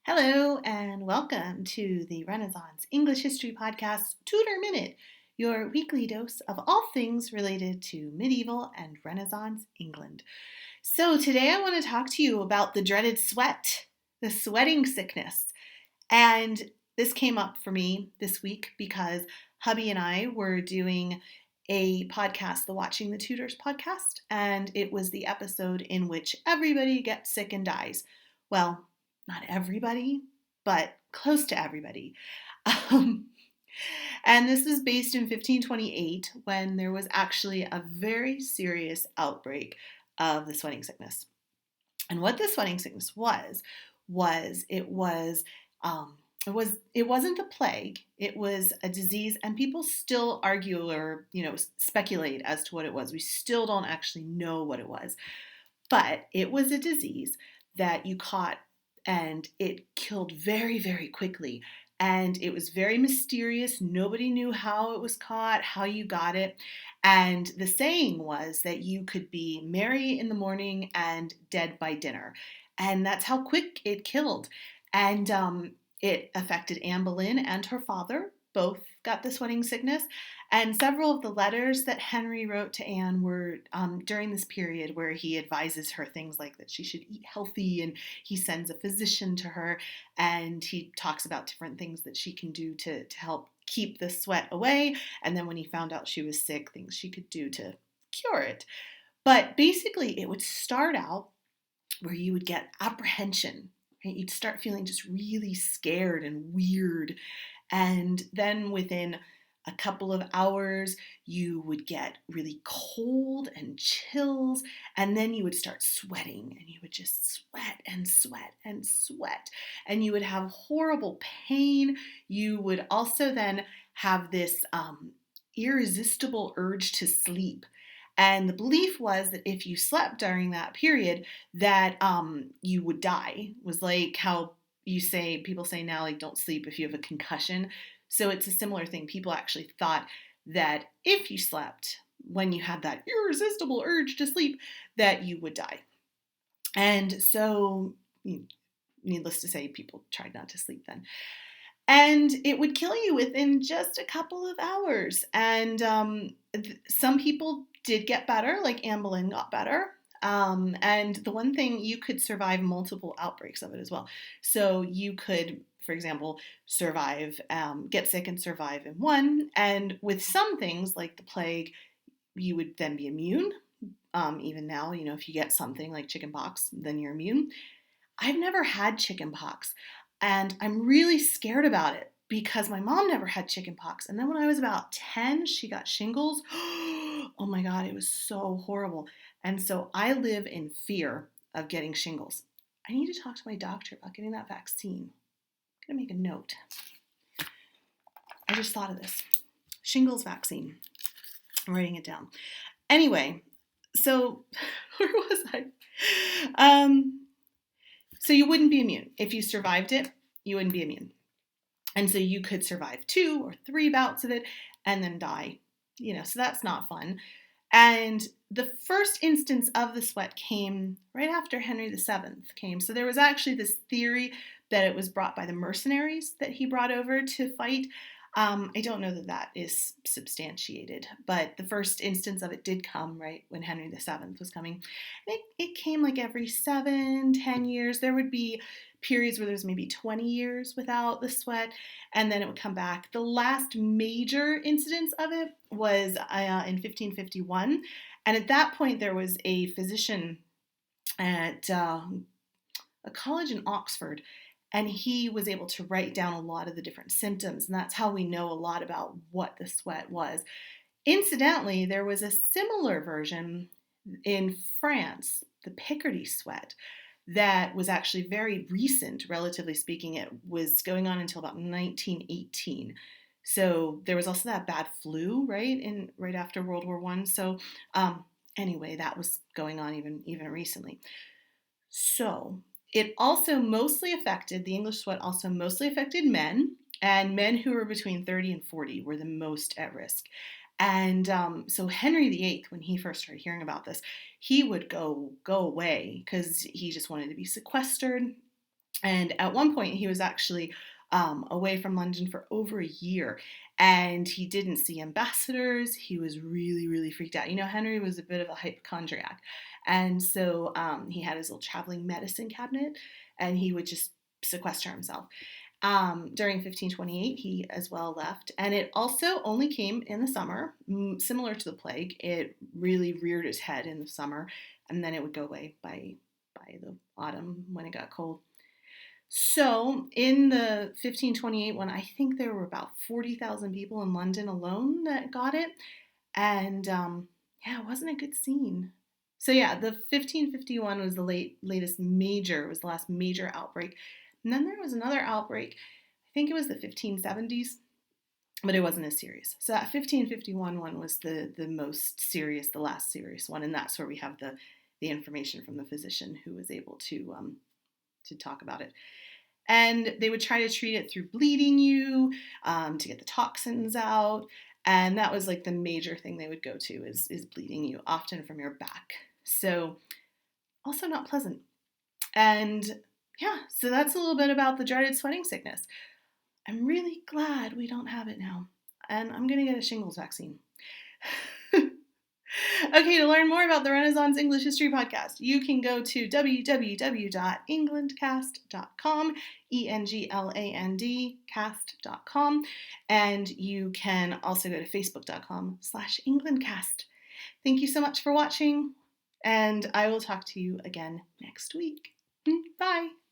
Hello and welcome to the Renaissance English History Podcast Tudor Minute, your weekly dose of all things related to medieval and Renaissance England. So today I want to talk to you about the dreaded sweat, the sweating sickness. And this came up for me this week because hubby and I were doing a podcast, the Watching the Tudors podcast, and it was the episode in which everybody gets sick and dies. Well, not everybody, but close to everybody. Um, and this was based in 1528 when there was actually a very serious outbreak of the sweating sickness. And what the sweating sickness was um, it wasn't the plague. It was a disease, and people still argue or speculate as to what it was. We still don't actually know what it was, but it was a disease that you caught, and it killed very, very quickly. And it was very mysterious. Nobody knew how it was caught, how you got it. And the saying was that you could be merry in the morning and dead by dinner. And that's how quick it killed. And it affected Anne Boleyn and her father. Both got the sweating sickness. And several of the letters that Henry wrote to Anne were during this period where he advises her things like that she should eat healthy, and he sends a physician to her, and he talks about different things that she can do to help keep the sweat away. And then when he found out she was sick, things she could do to cure it. But basically, it would start out where you would get apprehension. Right? You'd start feeling just really scared and weird. And then within a couple of hours, you would get really cold and chills, and then you would start sweating, and you would just sweat and sweat and sweat, and you would have horrible pain. You would also then have this irresistible urge to sleep. And the belief was that if you slept during that period, that you would die. It was like how people say now, like, don't sleep if you have a concussion. So it's a similar thing. People actually thought that if you slept when you had that irresistible urge to sleep, that you would die. And so, needless to say, people tried not to sleep then. And it would kill you within just a couple of hours. And some people did get better, like Anne Boleyn got better. And the one thing, you could survive multiple outbreaks of it as well. So you could, for example, get sick and survive in one. And with some things like the plague, you would then be immune. Even now, if you get something like chickenpox, then you're immune. I've never had chickenpox, and I'm really scared about it because my mom never had chickenpox. And then when I was about 10, she got shingles. Oh my God, it was so horrible. And so I live in fear of getting shingles. I need to talk to my doctor about getting that vaccine. I'm going to make a note. I just thought of this. Shingles vaccine. I'm writing it down. Anyway, so where was I? So you wouldn't be immune. If you survived it, you wouldn't be immune. And so you could survive 2 or 3 bouts of it and then die. So that's not fun. And the first instance of the sweat came right after Henry VII came. So there was actually this theory that it was brought by the mercenaries that he brought over to fight. I don't know that that is substantiated, but the first instance of it did come right when Henry VII was coming. It came like every 7-10 years. There would be periods where there's maybe 20 years without the sweat, and then it would come back. The last major incidence of it was in 1551, and at that point there was a physician at a college in Oxford, and he was able to write down a lot of the different symptoms, and that's how we know a lot about what the sweat was. Incidentally, there was a similar version in France, the Picardy sweat, that was actually very recent, relatively speaking. It was going on until about 1918. So there was also that bad flu, right after World War I. So anyway, that was going on even recently. So the English sweat also mostly affected men, and men who were between 30 and 40 were the most at risk. And so Henry VIII, when he first started hearing about this, he would go away because he just wanted to be sequestered. And at one point, he was actually away from London for over a year, and he didn't see ambassadors. He was really, really freaked out. Henry was a bit of a hypochondriac, and so he had his little traveling medicine cabinet, and he would just sequester himself. During 1528, he as well left, and it also only came in the summer, similar to the plague. It really reared its head in the summer, and then it would go away by the autumn when it got cold. So in the 1528 one, I think there were about 40,000 people in London alone that got it. And yeah, it wasn't a good scene. So yeah, the 1551 was the latest major, was the last major outbreak. And then there was another outbreak, I think it was the 1570s, but it wasn't as serious. So that 1551 one was the most serious, the last serious one. And that's where we have the information from the physician who was able to talk about it. And they would try to treat it through bleeding you to get the toxins out. And that was like the major thing they would go to is bleeding you, often from your back. So also not pleasant. And yeah, so that's a little bit about the dreaded sweating sickness. I'm really glad we don't have it now. And I'm going to get a shingles vaccine. Okay, to learn more about the Renaissance English History Podcast, you can go to www.englandcast.com, ENGLAND cast.com, and you can also go to facebook.com/englandcast. Thank you so much for watching, and I will talk to you again next week. Bye!